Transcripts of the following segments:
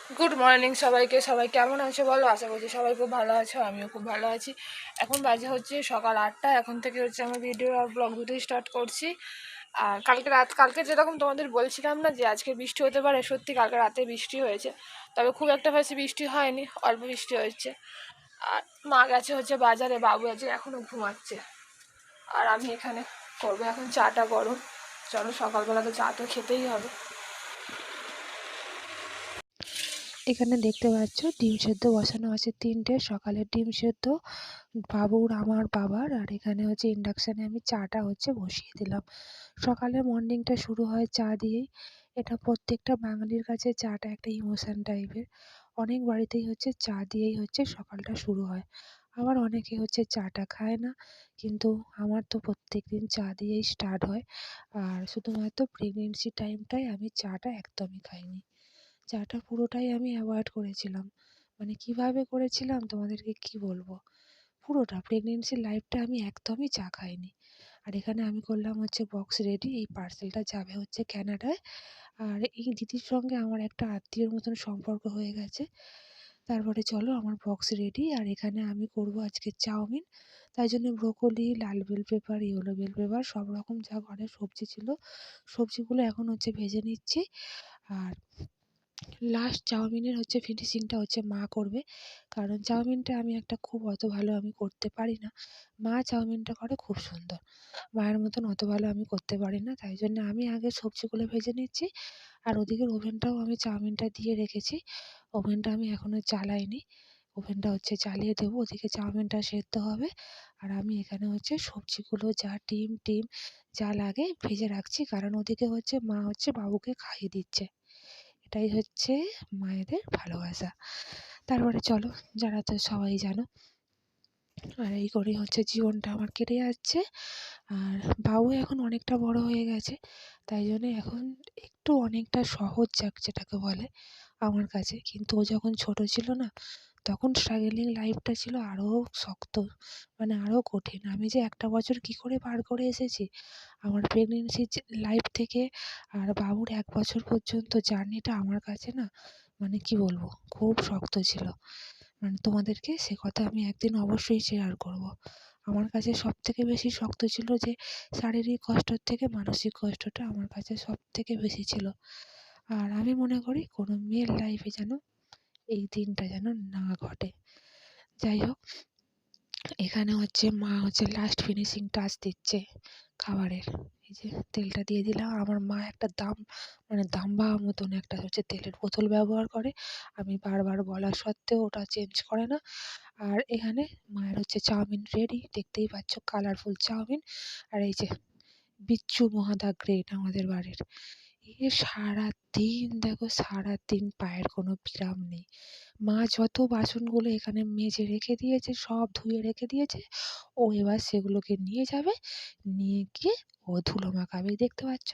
Good morning সবাইকে। সবাই কেমন আছো বলো? আশা করছি সবাই খুব ভালো আছো, আমিও খুব ভালো আছি। এখন বাজে হচ্ছে সকাল 8টা। এখন থেকে হচ্ছে আমি ভিডিও আর ব্লগ দুটোই স্টার্ট করছি। আর কালকে যেরকম তোমাদের বলছিলাম না যে আজকে বৃষ্টি হতে পারে, সত্যি কালকে রাতে বৃষ্টি হয়েছে, তবে খুব একটা বেশি বৃষ্টি হয়নি, অল্প বৃষ্টি হয়েছে। আর মা গেছে হচ্ছে বাজারে, বাবু আছে এখনও ঘুমাচ্ছে। আর আমি এখানে করবো এখন চাটা গরম। চলো, সকালবেলা তো চা তো খেতেই হবে। এখানে দেখতে পাচ্ছ ডিম সেদ্ধ বসানো আছে 3টে। সকালের ডিম সেদ্ধ বাবুর, আমার, বাবার। আর এখানে হচ্ছে ইন্ডাকশানে আমি চাটা হচ্ছে বসিয়ে দিলাম। সকালের মর্নিংটা শুরু হয় চা দিয়েই। এটা প্রত্যেকটা বাঙালির কাছে চাটা একটা ইমোশন টাইপের। অনেক বাড়িতেই হচ্ছে চা দিয়েই হচ্ছে সকালটা শুরু হয়। আবার অনেকে হচ্ছে চাটা খায় না, কিন্তু আমার তো প্রত্যেক দিন চা দিয়েই স্টার্ট হয়। আর শুধুমাত্র প্রেগনেন্সি টাইমটাই আমি চাটা একদমই খাইনি। চাটা পুরোটাই আমি অ্যাভয়েড করেছিলাম। মানে কিভাবে করেছিলাম তোমাদেরকে কি বলবো। পুরোটা প্রেগনেন্সি লাইফটা আমি একদমই চা খাইনি। আর এখানে আমি করলাম হচ্ছে বক্স রেডি। এই পার্সেলটা যাবে হচ্ছে ক্যানাডায়। আর এই দিদির সঙ্গে আমার একটা আত্মীয়র মতন সম্পর্ক হয়ে গেছে। তারপরে চলো আমার বক্স রেডি। আর এখানে আমি করব আজকে চাউমিন। তাই জন্য ব্রোকলি, লাল bell pepper, yellow bell pepper সব রকম যা ঘরে সবজি ছিল, সবজিগুলো এখন হচ্ছে ভেজে নিচ্ছি। আর লাস্ট চাউমিনের হচ্ছে ফিনিশিংটা হচ্ছে মা করবে, কারণ চাউমিনটা আমি একটা খুব অত ভালো আমি করতে পারি না। মা চাউমিনটা করে খুব সুন্দর, মায়ের মতন অত ভালো আমি করতে পারি না। তাই জন্য আমি আগে সবজিগুলো ভেজে নিচ্ছি। আর ওদিকের ওভেনটাও আমি চাউমিনটা দিয়ে রেখেছি। ওভেনটা আমি এখনও জ্বালাইনি, ওভেনটা হচ্ছে জ্বালিয়ে দেবো। ওদিকে চাউমিনটা সেদ্ধ হবে, আর আমি এখানে হচ্ছে সবজিগুলো যা ডিম টিম যা লাগে ভেজে রাখছি, কারণ ওদিকে হচ্ছে মা হচ্ছে বাবুকে খাইয়ে দিচ্ছে। এটাই হচ্ছে মায়েদের ভালোবাসা। তারপরে চলো, যারা তো সবাই জানো। আর এই করেই হচ্ছে জীবনটা আমার কেটে যাচ্ছে। আর বাবু এখন অনেকটা বড় হয়ে গেছে, তাই জন্য এখন একটু অনেকটা সহজ যাক যেটাকে বলে আমার কাছে। কিন্তু ও যখন ছোট ছিল না, তখন স্ট্রাগলিং লাইফটা ছিল আরও শক্ত, মানে আরও কঠিন। আমি যে একটা বছর কি করে পার করে এসেছি আমার প্রেগনেন্সি লাইফ থেকে, আর বাবুর 1 বছর পর্যন্ত জার্নিটা আমার কাছে না, মানে কি বলবো, খুব শক্ত ছিল। মানে তোমাদেরকে সে কথা আমি একদিন অবশ্যই শেয়ার করব। আমার কাছে সবথেকে বেশি শক্ত ছিল যে শারীরিক কষ্টর থেকে মানসিক কষ্টটা আমার কাছে সবথেকে বেশি ছিল। আর আমি মনে করি কোনো মেয়ের লাইফে যেন এই দিনটা যেন না ঘটে। যাই হোক, এখানে হচ্ছে মা হচ্ছে লাস্ট ফিনিশিং টাচ দিচ্ছে খাবারের। এই যে তেলটা দিয়ে দিলাম। আমার মা একটা দাম্বা মতন একটা হচ্ছে তেলের বোতল ব্যবহার করে, আমি বারবার বলা সত্ত্বেও ওটা চেঞ্জ করে না। আর এখানে মায়ের হচ্ছে চাউমিন রেডি, দেখতেই পাচ্ছ কালারফুল চাউমিন। আর এই যে বিচ্ছু মহাদা গ্রেট আমাদের বাড়ির, এ সারাদিন দেখো, সারাদিন পায়ের কোনো বিরাম নেই। মা যত বাসনগুলো এখানে মেজে রেখে দিয়েছে, সব ধুয়ে রেখে দিয়েছে। ও এবার সেগুলোকে নিয়ে যাবে, নিয়ে গিয়ে ও ধুলো মাখাবে। দেখতে পাচ্ছ,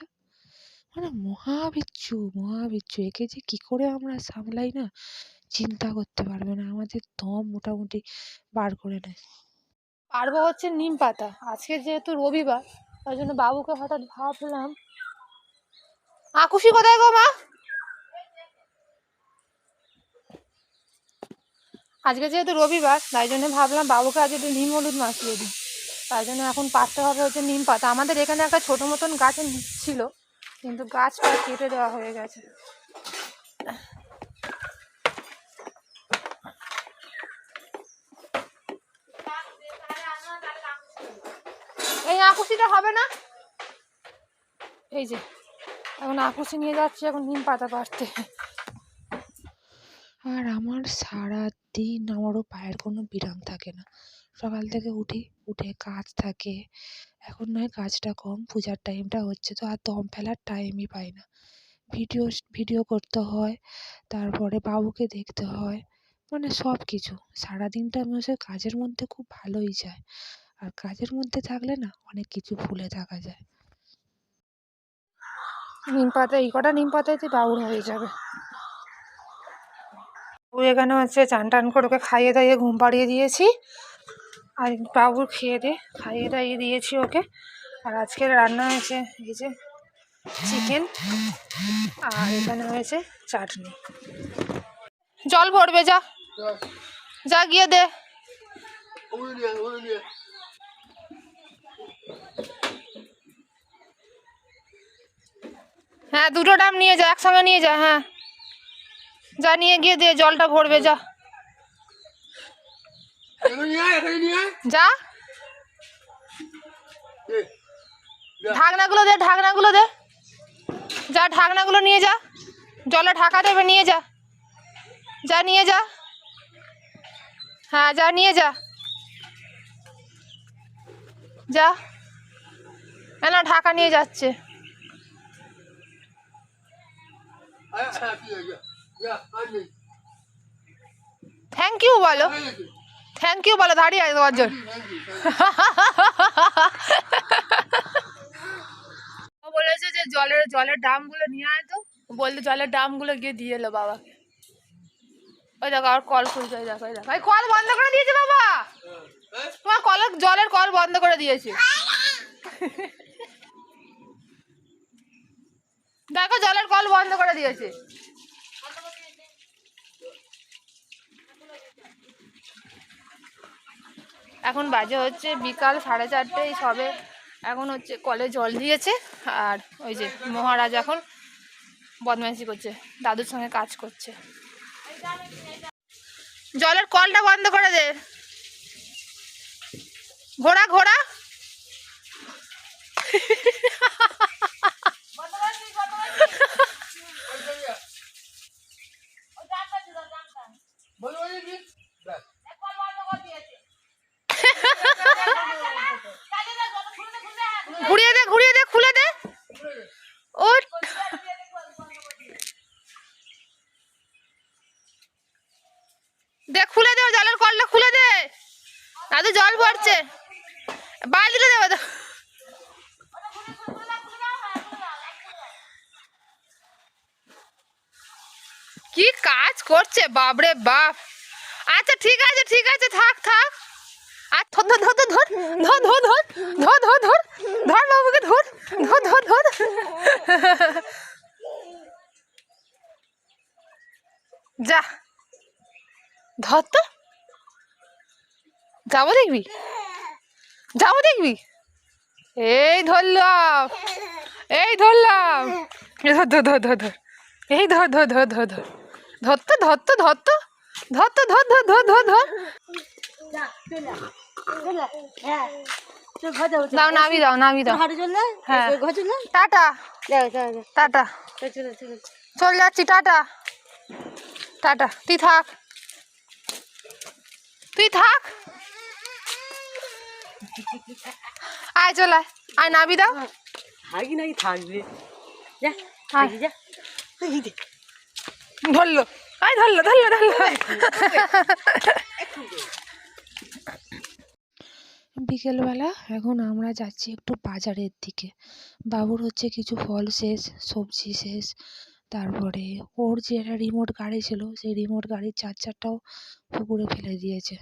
মানে মহাবিচ্ছু মহাবিচ্ছু। একে যে কি করে আমরা সামলাই না, চিন্তা করতে পারবে না। আমাদের দম মোটামুটি বার করে নেয়। পারবো হচ্ছে নিম পাতা, আজকে যেহেতু রবিবার, তাই জন্য বাবুকে হঠাৎ ভাবলাম। আকুশি কোথায় গো মা? আজকে যেহেতু রবিবার, তাই জন্য ভাবলাম বাবুকে আজ একটু নিম হলুদ মাখিয়ে দিই। তাই জন্য এখন পাততে হবে হচ্ছে নিম পাতা। আমাদের এখানে একটা ছোট মতন গাছ ছিল, কিন্তু গাছটা কেটে দেওয়া হয়ে গেছে। এই আকুশিটা হবে না, এই যে এখন আকুশি নিয়ে যাচ্ছি এখন নিম পাতা পাড়তে। আর আমার সারাদিন আমারও পায়ের কোনো বিরাম থাকে না। সকাল থেকে উঠে কাজ থাকে। এখন নয় কাজটা কম, পূজার টাইমটা হচ্ছে তো আর দম ফেলার টাইমই পাই না। ভিডিও করতে হয়, তারপরে বাবুকে দেখতে হয়, মানে সব কিছু। সারাদিনটা আমি হচ্ছে কাজের মধ্যে খুব ভালোই যায়। আর কাজের মধ্যে থাকলে না অনেক কিছু ভুলে থাকা যায়। নিম পাতা, এই কটা নিম পাতাতে বাউর হয়ে যাবে। ও এখানে হচ্ছে চান টান করে ওকে খাইয়ে দাইয়ে ঘুম পাড়িয়ে দিয়েছি। আর বাবুর খাইয়ে দাইয়ে দিয়েছি ওকে। আর আজকের রান্না হয়েছে এই যে চিকেন, আর এখানে হয়েছে চাটনি। জল ভরবে, যা যা গিয়ে দে। হ্যাঁ, দুটো ড্রাম নিয়ে যা, একসঙ্গে নিয়ে যা। হ্যাঁ, যা নিয়ে গিয়ে দে, জলটা ভরবে, যা যা। ঢাকনাগুলো দে, ঢাকনাগুলো দে, যা ঢাকনাগুলো নিয়ে যা, জলে ঢাকা দেবে, নিয়ে যা, যা নিয়ে যা। হ্যাঁ, যা নিয়ে যা, যা। না, ঢাকা নিয়ে যাচ্ছে। থ্যাংক ইউ বলো, থ্যাংক ইউ বলো, দাঁড়িয়ে আছে তোমার জন্য। ও বলেছে যে জলের ড্রামগুলো নিয়ে আয় তো, বলতে জলের ড্রামগুলো গিয়ে দিয়ে এলো বাবাকে। ওই দেখো আর কল খুলছে, ওই দেখো, ওই দেখো, এই কল বন্ধ করে দিয়েছে বাবা, তোমার জলের কল বন্ধ করে দিয়েছে। দেখো জলের কল বন্ধ করে দিয়েছে। এখন বাজে হচ্ছে বিকাল 4:30, সবে এখন হচ্ছে কলে জল দিয়েছে। আর ওই যে মহারাজ এখন বদমাইশি করছে, দাদুর সঙ্গে কাজ করছে। জলের কলটা বন্ধ করে দে, ঘোড়া ঘোড়া। ঘুরিয়ে দে, ঘুরিয়ে দে, খুলে দে। ও দে, খুলে দে, জলের কলটা খুলে দে, দাদু জল ভরছে, বালতিটা দেবো তো। কি কাজ করছে বাপরে বাপ। আচ্ছা ঠিক আছে, ঠিক আছে, থাক থাক। আর ধর ধর ধর ধর ধর ধর ধর ধর ধর ধর ধর বাবুকে ধর ধর ধর ধর। যা ধর তো, যাবো দেখবি, যাবো দেখবি। এই ধরলাম, এই ধরলাম, ধর ধর ধর ধর ধর, এই ধর ধর ধর ধর ধর ধর তো, ধর তো, ধর তো, ধর তো, ধর ধর ধর ধর ধর। দাও, নামি দাও, নামি দাও। হ্যাঁ, টাটা টাটা, চল যাচ্ছি, টাটা টাটা। তুই থাক, তুই থাক, আয় চল আয়, আয় নাবি দাও। ধরলো, আয় ধরলো, ধরলো, ধরলো। বিকেলবেলা এখন আমরা যাচ্ছি একটু বাজারের দিকে। বাবুর হচ্ছে কিছু ফল শেষ, সবজি শেষ, তারপরে ওর যে একটা রিমোট গাড়ি ছিল সেই রিমোট গাড়ির চার্জারটাও পুকুরে ফেলে দিয়েছে।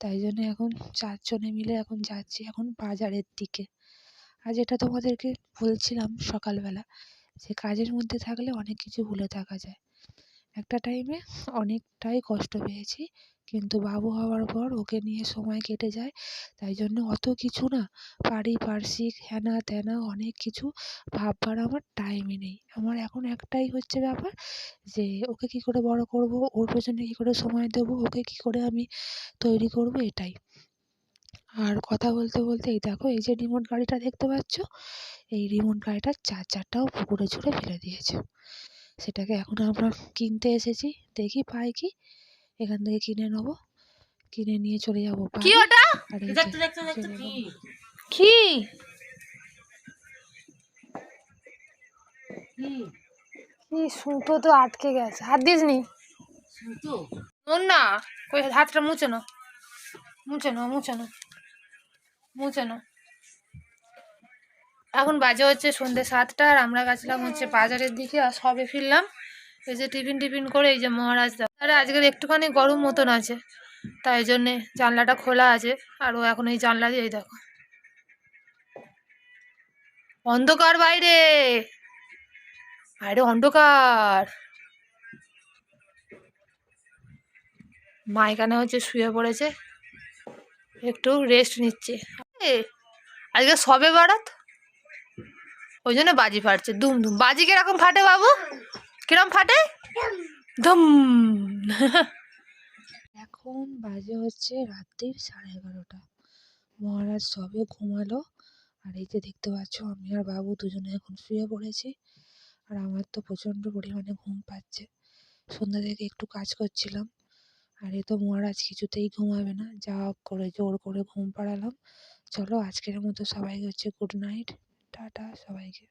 তাই জন্য এখন 4 জনে মিলে এখন যাচ্ছি এখন বাজারের দিকে। আর যেটা তোমাদেরকে বলছিলাম সকালবেলা, যে কাজের মধ্যে থাকলে অনেক কিছু ভুলে থাকা যায়। একটা টাইমে অনেকটাই কষ্ট পেয়েছি, কিন্তু বাবু হওয়ার পর ওকে নিয়ে সময় কেটে যায়, তাই জন্য অত কিছু না, পারিপার্শ্বিক হ্যানা ত্যানা অনেক কিছু ভাববার আমার টাইমই নেই। আমার এখন একটাই হচ্ছে ব্যাপার, যে ওকে কী করে বড় করব, ওর পেছনে কী করে সময় দেবো, ওকে কী করে আমি তৈরি করব, এটাই। আর কথা বলতে বলতে এই দেখো, এই যে রিমোট গাড়িটা দেখতে পাচ্ছ, এই রিমোট গাড়িটার চার্জারটাও পুকুরে ছুঁড়ে ফেলে দিয়েছে। সেটাকে এখন আমরা কিনতে এসেছি, দেখি পাই কি, এখান থেকে কিনে নেবো, কিনে নিয়ে চলে যাবো কি বাড়ি। ওটা, আর এই যে কি কি সুতো তো আটকে গেছে, হাত দিস নি না, ওই হাতটা মুছে নাও, মুছে নাও, মুছে নাও, মুছে নাও। এখন বাজে হচ্ছে সন্ধ্যে 7টা, আর আমরা গেছিলাম হচ্ছে বাজারের দিকে, আর সবে ফিরলাম। এই যে টিফিন টিফিন করে এই যে মহারাজ দা, আরে আজকের একটুখানি গরম মতন আছে, তাই জন্যে জানলাটা খোলা আছে। আর ও এখন এই জানলা দিয়ে, এই দেখো অন্ধকার বাইরে, বাইরে অন্ধকার। মা এখানে হচ্ছে শুয়ে পড়েছে, একটু রেস্ট নিচ্ছে। এ, আজকে সবে বারাত, ওই জন্য বাজি ফাটছে দুম দুম। বাজি কিরকম ফাটে বাবু, কিরম ফাটে? ধুম। এখন বাজে হচ্ছে রাত্রির 11:30। মহারাজ সবে ঘুমালো। আর এই যে দেখতে পাচ্ছ আমি আর বাবু দুজনে এখন শুয়ে পড়েছি। আর আমার তো প্রচণ্ড পরিমাণে ঘুম পাচ্ছে, সন্ধ্যা থেকে একটু কাজ করছিলাম। আর এ তো মহারাজ কিছুতেই ঘুমাবে না, যা হোক করে জোর করে ঘুম পাড়ালাম। চলো আজকের মতো সবাইকে হচ্ছে গুড নাইট, টাটা সবাইকে।